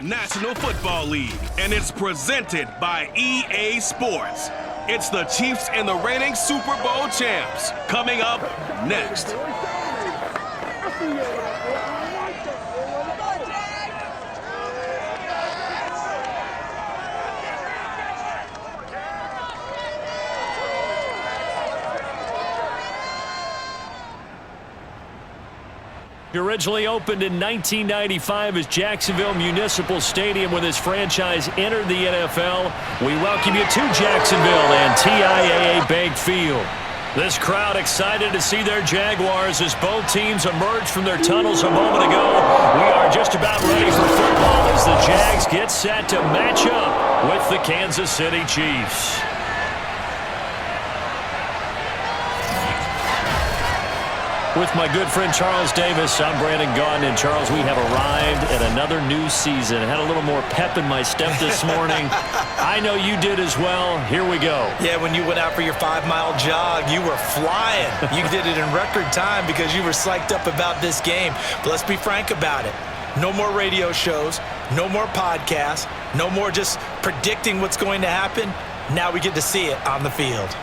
National Football League, and it's presented by EA Sports. It's the Chiefs and the reigning Super Bowl champs. Coming up next. Originally opened in 1995 as Jacksonville Municipal Stadium when this franchise entered the NFL. We welcome you to Jacksonville and TIAA Bank Field. This crowd excited to see their Jaguars as both teams emerged from their tunnels a moment ago. We are just about ready for football as the Jags get set to match up with the Kansas City Chiefs. With my good friend Charles Davis, I'm Brandon Gaudin. And Charles, we have arrived at another new season. Had a little more pep in my step this morning. I know you did as well. Here we go. Yeah, when you went out for your 5-mile jog, you were flying. You did it in record time because you were psyched up about this game. But let's be frank about it. No more radio shows, no more podcasts, no more just predicting what's going to happen. Now we get to see it on the field.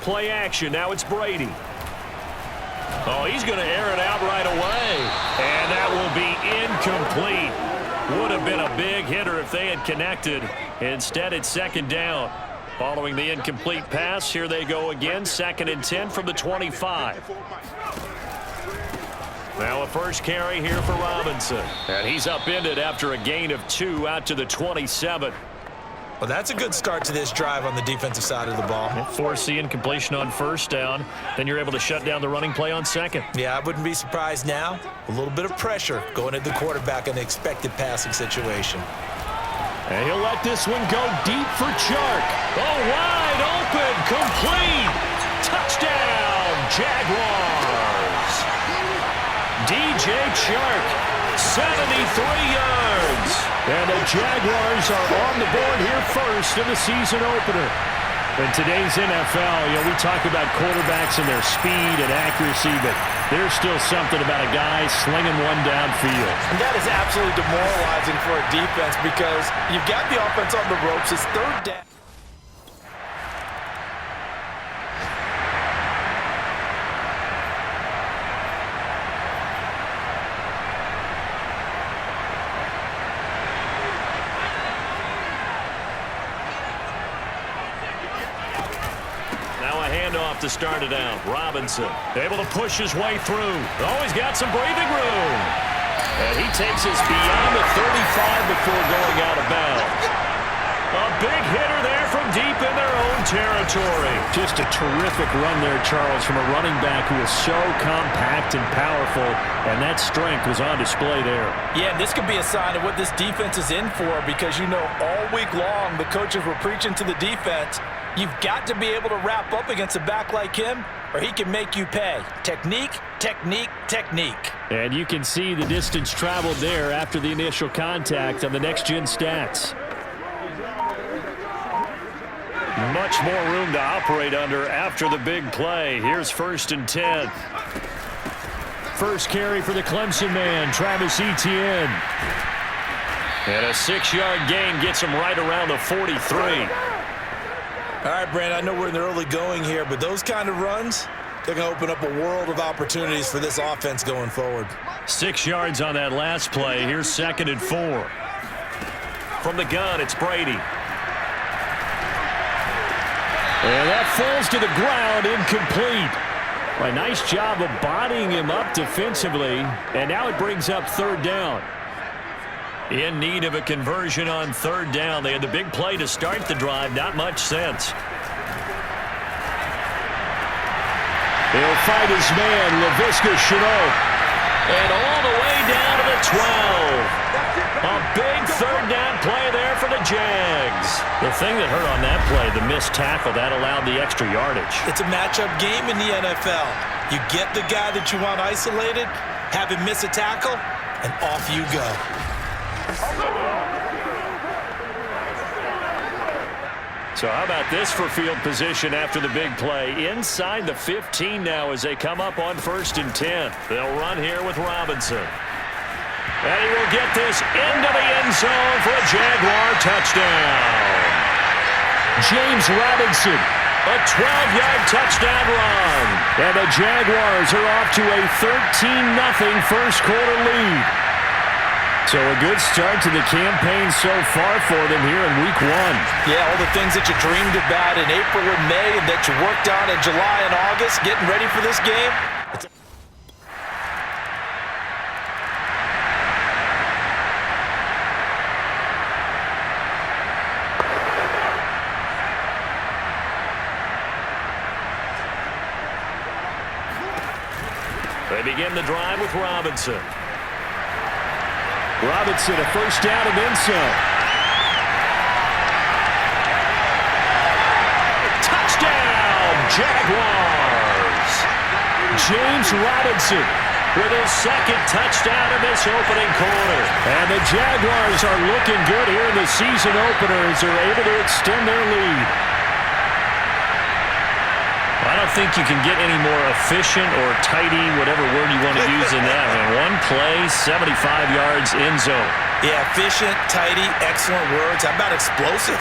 Play action. Now it's Brady. Oh, he's going to air it out right away. And that will be incomplete. Would have been a big hitter if they had connected. Instead, it's second down. Following the incomplete pass, here they go again. 2nd and 10 from the 25. Now a first carry here for Robinson. And he's upended after a gain of 2 out to the 27. Well, that's a good start to this drive on the defensive side of the ball. Force the incompletion on first down. Then you're able to shut down the running play on second. Yeah, I wouldn't be surprised now. A little bit of pressure going at the quarterback in an expected passing situation. And he'll let this one go deep for Chark. Oh, wide open, complete. Touchdown, Jaguars. DJ Chark, 73 yards. And the Jaguars are on the board here first in the season opener. In today's NFL, we talk about quarterbacks and their speed and accuracy, but there's still something about a guy slinging one downfield. And that is absolutely demoralizing for a defense because you've got the offense on the ropes. It's third down. To start it out, Robinson able to push his way through. Oh, he's got some breathing room. And he takes us beyond the 35 before going out of bounds. A big hitter there from deep in their own territory. Just a terrific run there, Charles, from a running back who is so compact and powerful, and that strength was on display there. Yeah, this could be a sign of what this defense is in for because, all week long the coaches were preaching to the defense, you've got to be able to wrap up against a back like him or he can make you pay. Technique, technique, technique. And you can see the distance traveled there after the initial contact on the next-gen stats. Much more room to operate under after the big play. Here's 1st and 10. First carry for the Clemson man, Travis Etienne. And a 6-yard gain gets him right around the 43. All right, Brandon, I know we're in the early going here, but those kind of runs, they're going to open up a world of opportunities for this offense going forward. 6 yards on that last play. Here's 2nd and 4. From the gun, it's Brady. And that falls to the ground, incomplete. A nice job of bodying him up defensively, and now it brings up 3rd down. In need of a conversion on 3rd down. They had the big play to start the drive. Not much sense. He'll fight his man, Laviska Shenault. And all the way down to the 12. A big 3rd down play there for the Jags. The thing that hurt on that play, the missed tackle, that allowed the extra yardage. It's a matchup game in the NFL. You get the guy that you want isolated, have him miss a tackle, and off you go. So how about this for field position after the big play? Inside the 15 now as they come up on 1st and 10. They'll run here with Robinson. And he will get this into the end zone for a Jaguar touchdown. James Robinson, a 12-yard touchdown run. And the Jaguars are off to a 13-0 first quarter lead. So a good start to the campaign so far for them here in week 1. Yeah, all the things that you dreamed about in April and May and that you worked on in July and August, getting ready for this game. They begin the drive with Robinson. Robinson, a first down and then some. Touchdown, Jaguars! James Robinson with his second touchdown in this opening quarter. And the Jaguars are looking good here in the season opener as they're able to extend their lead. I don't think you can get any more efficient or tidy, whatever word you want to use in that. I mean, one play, 75 yards in zone. Yeah, efficient, tidy, excellent words. How about explosive?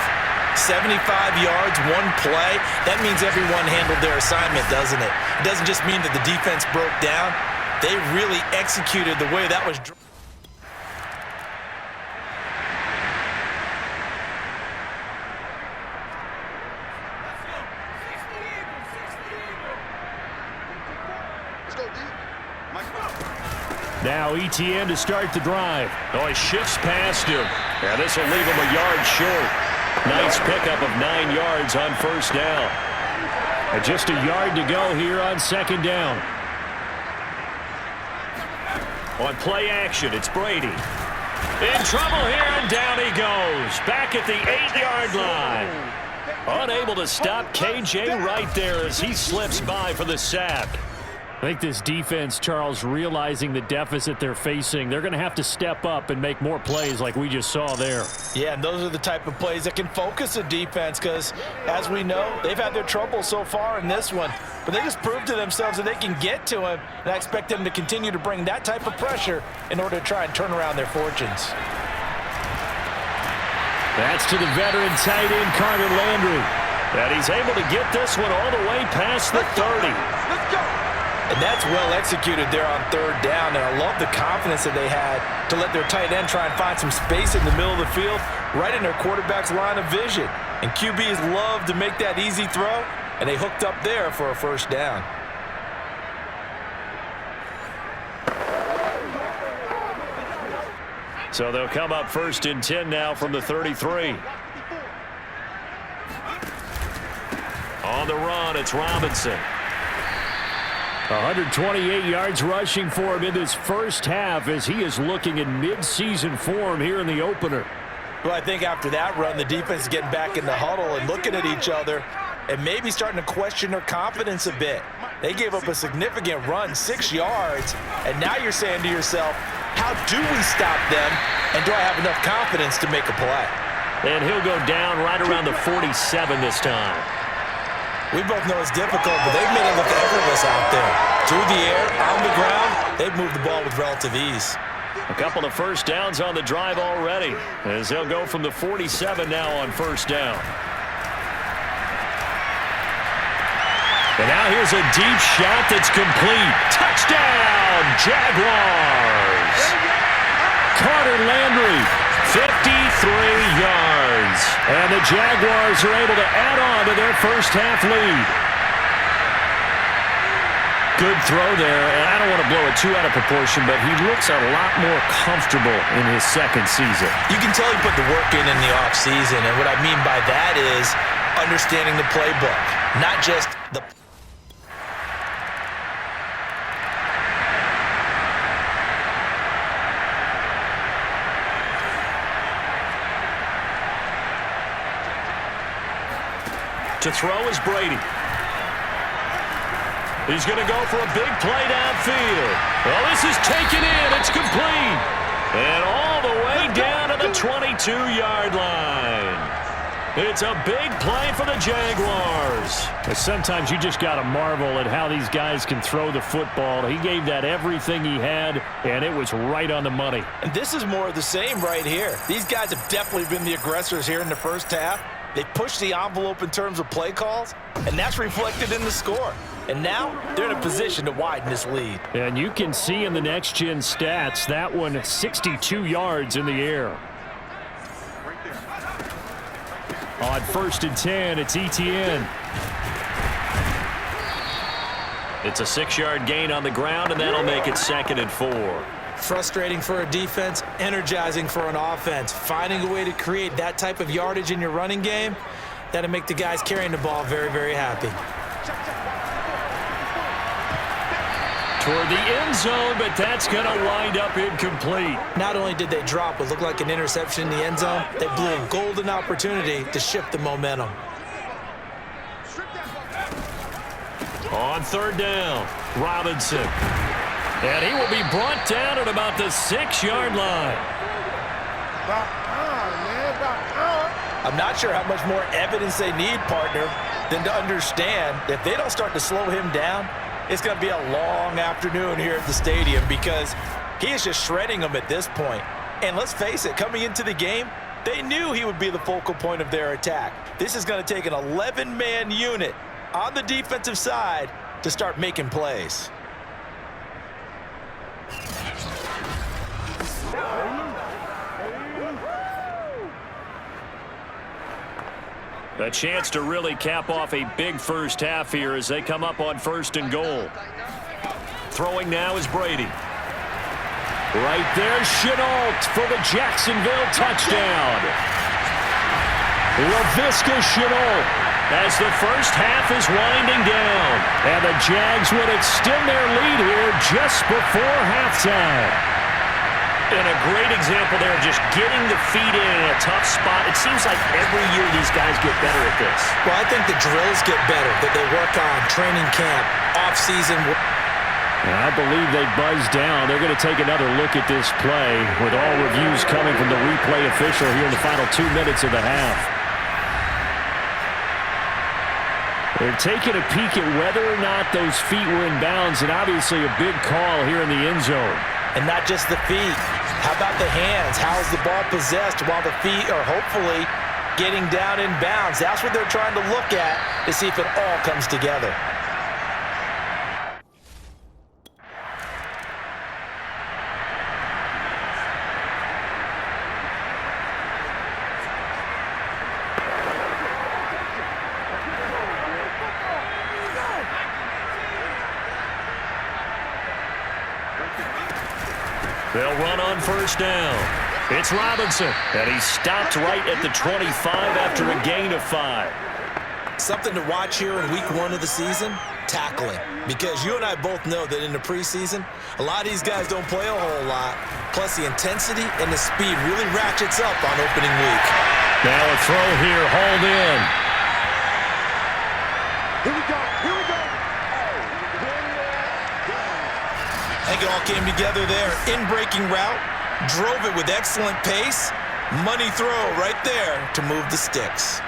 75 yards, one play. That means everyone handled their assignment, doesn't it? It doesn't just mean that the defense broke down. They really executed the way that was. Now ETN to start the drive. Oh, he shifts past him. Yeah, this will leave him a yard short. Nice pickup of 9 yards on first down. And just a yard to go here on second down. On play action, it's Brady. In trouble here, and down he goes. Back at the 8-yard line. Unable to stop KJ right there as he slips by for the sack. I think this defense, Charles, realizing the deficit they're facing, they're going to have to step up and make more plays like we just saw there. Yeah, and those are the type of plays that can focus a defense because, as we know, they've had their trouble so far in this one. But they just proved to themselves that they can get to him, and I expect them to continue to bring that type of pressure in order to try and turn around their fortunes. That's to the veteran tight end, Carter Landry. And he's able to get this one all the way past the 30. Let's go. And that's well executed there on third down. And I love the confidence that they had to let their tight end try and find some space in the middle of the field, right in their quarterback's line of vision. And QBs love to make that easy throw, and they hooked up there for a first down. So they'll come up 1st and 10 now from the 33. On the run, it's Robinson. 128 yards rushing for him in this first half as he is looking in mid-season form here in the opener. Well, I think after that run, the defense is getting back in the huddle and looking at each other and maybe starting to question their confidence a bit. They gave up a significant run, 6 yards, and now you're saying to yourself, how do we stop them, and do I have enough confidence to make a play? And he'll go down right around the 47 this time. We both know it's difficult, but they've made it look effortless out there. Through the air, on the ground, they've moved the ball with relative ease. A couple of first downs on the drive already, as they'll go from the 47 now on first down. And now here's a deep shot that's complete. Touchdown, Jaguars! Carter Landry, 53 yards. And the Jaguars are able to add on to their first half lead. Good throw there, and I don't want to blow it too out of proportion, but he looks a lot more comfortable in his second season. You can tell he put the work in the offseason, and what I mean by that is understanding the playbook, not just the To throw is Brady. He's going to go for a big play downfield. Well, this is taken in. It's complete. And all the way down to the 22-yard line. It's a big play for the Jaguars. Sometimes you just got to marvel at how these guys can throw the football. He gave that everything he had, and it was right on the money. And this is more of the same right here. These guys have definitely been the aggressors here in the first half. They pushed the envelope in terms of play calls, and that's reflected in the score. And now they're in a position to widen this lead. And you can see in the next-gen stats, that one 62 yards in the air. On 1st and 10, it's Etienne. It's a 6-yard gain on the ground, and that'll make it 2nd and 4. Frustrating for a defense, energizing for an offense. Finding a way to create that type of yardage in your running game, that'll make the guys carrying the ball very, very happy. Toward the end zone, but that's going to wind up incomplete. Not only did they drop what looked like an interception in the end zone, they blew a golden opportunity to shift the momentum. On 3rd down, Robinson. And he will be brought down at about the 6-yard line. I'm not sure how much more evidence they need, partner, than to understand that if they don't start to slow him down, it's going to be a long afternoon here at the stadium because he is just shredding them at this point. And let's face it, coming into the game, they knew he would be the focal point of their attack. This is going to take an 11-man unit on the defensive side to start making plays. A chance to really cap off a big first half here as they come up on 1st and goal. Throwing now is Brady. Right there, Chenault for the Jacksonville touchdown. LaVisca Chenault as the first half is winding down. And the Jags would extend their lead here just before halftime. And a great example there of just getting the feet in a tough spot. It seems like every year these guys get better at this. Well, I think the drills get better that they work on, training camp, off-season. I believe they buzzed down. They're going to take another look at this play with all reviews coming from the replay official here in the final 2 minutes of the half. They're taking a peek at whether or not those feet were in bounds, and obviously a big call here in the end zone. And not just the feet. How about the hands? How's the ball possessed while the feet are hopefully getting down in bounds? That's what they're trying to look at to see if it all comes together. They'll run on 1st down. It's Robinson, and he stopped right at the 25 after a gain of 5. Something to watch here in week 1 of the season, tackling. Because you and I both know that in the preseason, a lot of these guys don't play a whole lot. Plus the intensity and the speed really ratchets up on opening week. Now a throw here, hauled in. Here we go. I think it all came together there. In-breaking route, drove it with excellent pace. Money throw right there to move the sticks.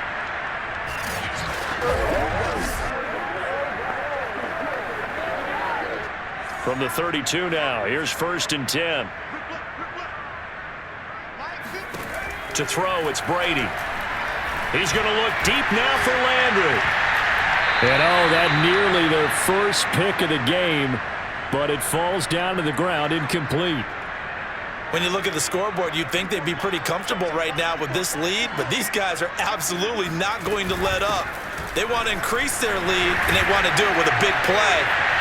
From the 32 now, here's 1st and 10. To throw, it's Brady. He's going to look deep now for Landry. And that nearly their first pick of the game. But it falls down to the ground, incomplete. When you look at the scoreboard, you'd think they'd be pretty comfortable right now with this lead, but these guys are absolutely not going to let up. They want to increase their lead, and they want to do it with a big play.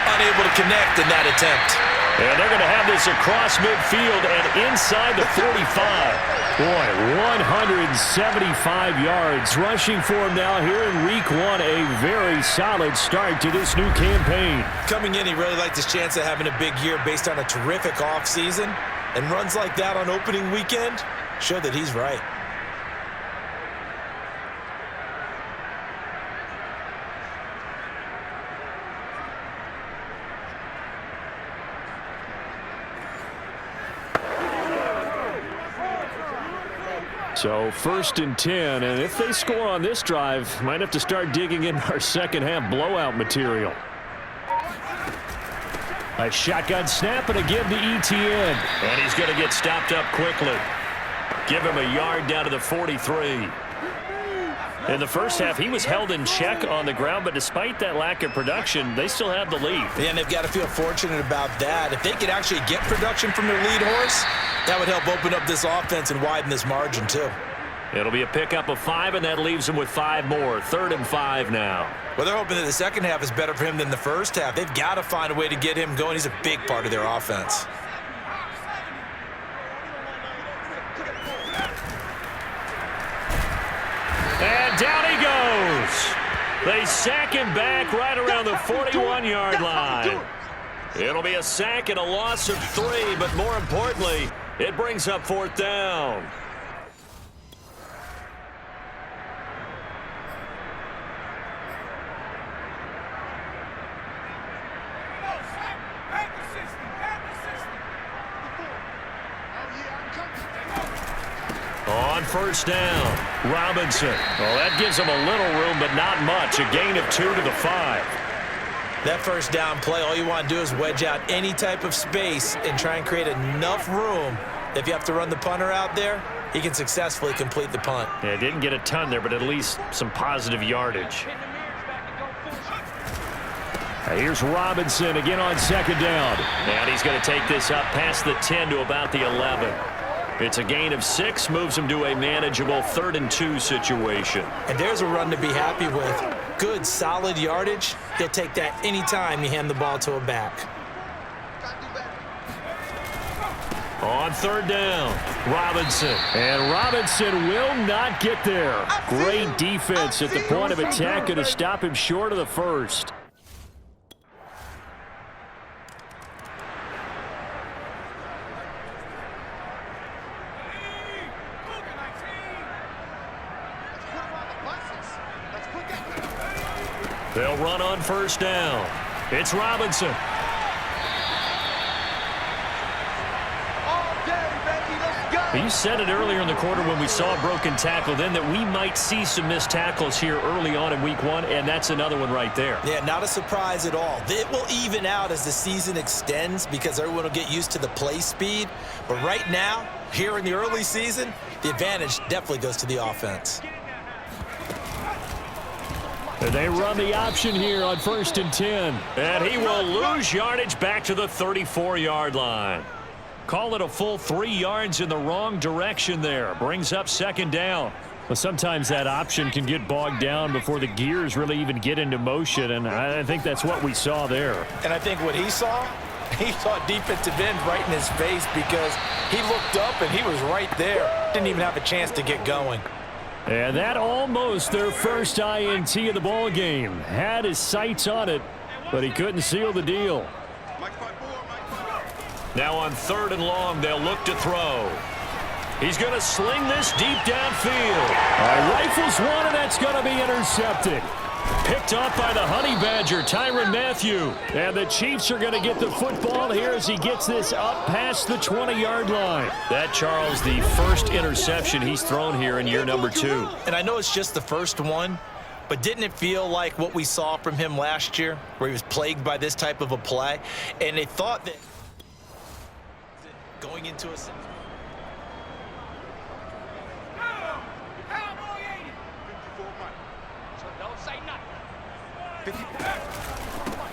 Unable to connect in that attempt. And they're going to have this across midfield and inside the 45. Boy, 175 yards rushing for him now here in week 1. A very solid start to this new campaign. Coming in, he really liked his chance of having a big year based on a terrific offseason. And runs like that on opening weekend show that he's right. So 1st and 10, and if they score on this drive, might have to start digging in our second half blowout material. A shotgun snap and a give to Etienne. And he's going to get stopped up quickly. Give him a yard down to the 43. In the first half, he was held in check on the ground, but despite that lack of production, they still have the lead. Yeah, and they've got to feel fortunate about that. If they could actually get production from their lead horse, that would help open up this offense and widen this margin, too. It'll be a pickup of 5, and that leaves him with 5 more. 3rd and 5 now. Well, they're hoping that the second half is better for him than the first half. They've got to find a way to get him going. He's a big part of their offense. And down he goes. They sack him back right around the 41-yard line. It'll be a sack and a loss of 3, but more importantly, it brings up 4th down. On 1st down, Robinson. Well, that gives him a little room, but not much. A gain of 2 to the 5. That 1st down play, all you want to do is wedge out any type of space and try and create enough room. If you have to run the punter out there, he can successfully complete the punt. Yeah, didn't get a ton there, but at least some positive yardage. Here's Robinson again on 2nd down. And he's going to take this up past the 10 to about the 11. It's a gain of 6, moves him to a manageable 3rd and 2 situation. And there's a run to be happy with. Good, solid yardage. He'll take that anytime you hand the ball to a back. On 3rd down, Robinson. And Robinson will not get there. Great defense at the point of attack, going to stop him short of the 1st. They'll run on 1st down. It's Robinson. You said it earlier in the quarter when we saw a broken tackle then that we might see some missed tackles here early on in week 1, and that's another one right there. Yeah, not a surprise at all. It will even out as the season extends because everyone will get used to the play speed. But right now, here in the early season, the advantage definitely goes to the offense. They run the option here on 1st and 10. And he will lose yardage back to the 34-yard line. Call it a full 3 yards in the wrong direction there. Brings up 2nd down. Well, sometimes that option can get bogged down before the gears really even get into motion, and I think that's what we saw there. And I think what he saw defensive end right in his face because he looked up and he was right there. Didn't even have a chance to get going. And that almost their first INT of the ball game. Had his sights on it, but he couldn't seal the deal. Now on 3rd and long, they'll look to throw. He's going to sling this deep downfield. Rifles one, and that's going to be intercepted. Picked off by the Honey Badger, Tyrann Mathieu. And the Chiefs are going to get the football here as he gets this up past the 20-yard line. That, Charles, the first interception he's thrown here in year number 2. And I know it's just the first one, but didn't it feel like what we saw from him last year, where he was plagued by this type of a play? And they thought that going into a...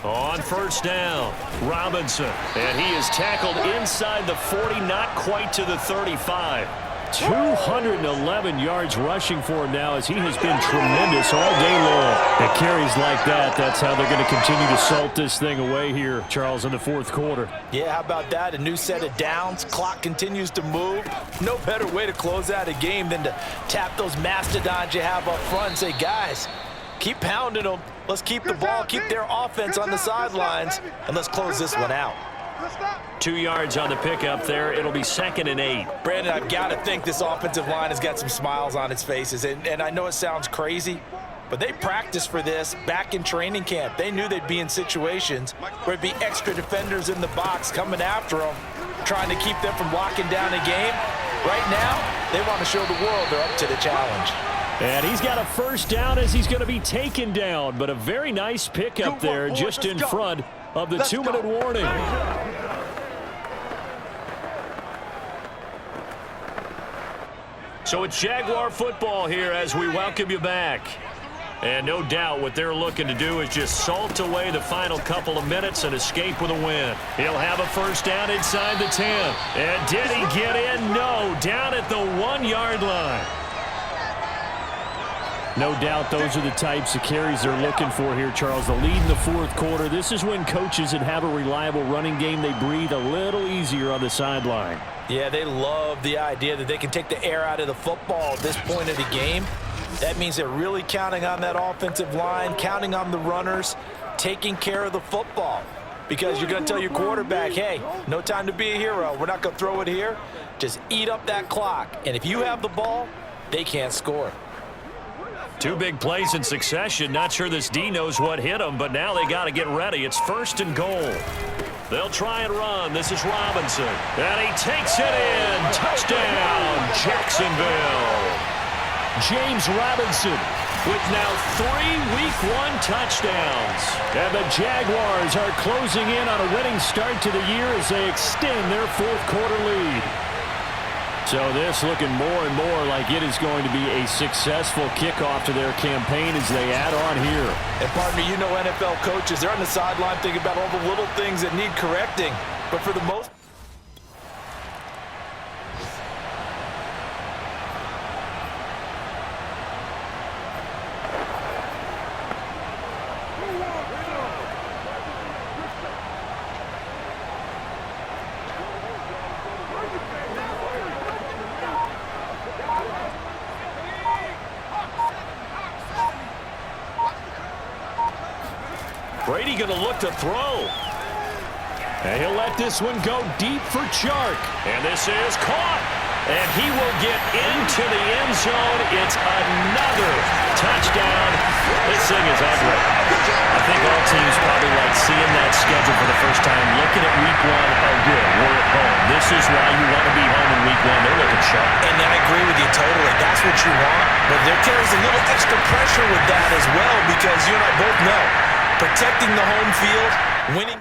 On 1st down, Robinson. And he is tackled inside the 40, not quite to the 35. 211 yards rushing for him now as he has been tremendous all day long. At carries like that, that's how they're going to continue to salt this thing away here, Charles, in the 4th quarter. Yeah, how about that? A new set of downs. Clock continues to move. No better way to close out a game than to tap those mastodons you have up front and say, guys, keep pounding them. Let's keep the ball, keep their offense on the sidelines, and let's close this one out. 2 yards on the pickup there. It'll be 2nd and 8. Brandon, I've got to think this offensive line has got some smiles on its faces. And I know it sounds crazy, but they practiced for this back in training camp. They knew they'd be in situations where it'd be extra defenders in the box coming after them, trying to keep them from locking down a game. Right now, they want to show the world they're up to the challenge. And he's got a first down as he's going to be taken down, but a very nice pickup there just in front of the 2-minute warning. So it's Jaguar football here as we welcome you back. And no doubt what they're looking to do is just salt away the final couple of minutes and escape with a win. He'll have a first down inside the 10. And did he get in? No, down at the 1-yard line. No doubt those are the types of carries they're looking for here, Charles. The lead in the fourth quarter. This is when coaches that have a reliable running game, they breathe a little easier on the sideline. Yeah, they love the idea that they can take the air out of the football at this point of the game. That means they're really counting on that offensive line, counting on the runners, taking care of the football. Because you're going to tell your quarterback, hey, no time to be a hero. We're not going to throw it here. Just eat up that clock. And if you have the ball, they can't score. Two big plays in succession. Not sure this D knows what hit him, but now they got to get ready. It's 1st and goal. They'll try and run. This is Robinson. And he takes it in. Touchdown, Jacksonville. James Robinson with now 3 Week 1 touchdowns. And the Jaguars are closing in on a winning start to the year as they extend their fourth quarter lead. So this looking more and more like it is going to be a successful kickoff to their campaign as they add on here. And partner, you know NFL coaches, they're on the sideline thinking about all the little things that need correcting. But for the most Brady going to look to throw. And he'll let this one go deep for Chark. And this is caught. And he will get into the end zone. It's another touchdown. This thing is ugly. I think all teams probably like seeing that schedule for the first time, looking at Week 1. Oh, good, we're at home. This is why you want to be home in Week 1. They're looking sharp. And I agree with you totally. That's what you want. But there carries a little extra pressure with that as well because you and I both know protecting the home field, winning.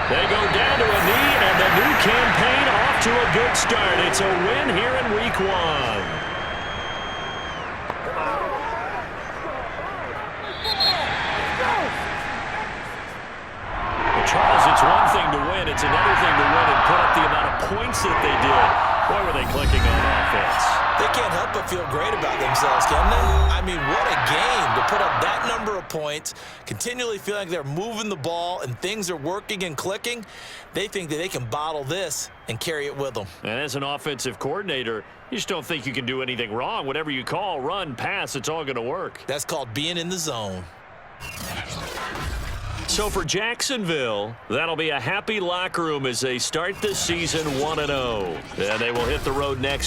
They go down to a knee, and the new campaign off to a good start. It's a win here in Week 1. Charles, it's one thing to win. It's another thing to win and put up the amount of points that they did. Boy, were they clicking on offense. They can't help but feel great about themselves, can they? I mean, what a game to put up that number of points, continually feeling like they're moving the ball and things are working and clicking. They think that they can bottle this and carry it with them. And as an offensive coordinator, you just don't think you can do anything wrong. Whatever you call, run, pass, it's all going to work. That's called being in the zone. So for Jacksonville, that'll be a happy locker room as they start the season 1-0. And they will hit the road next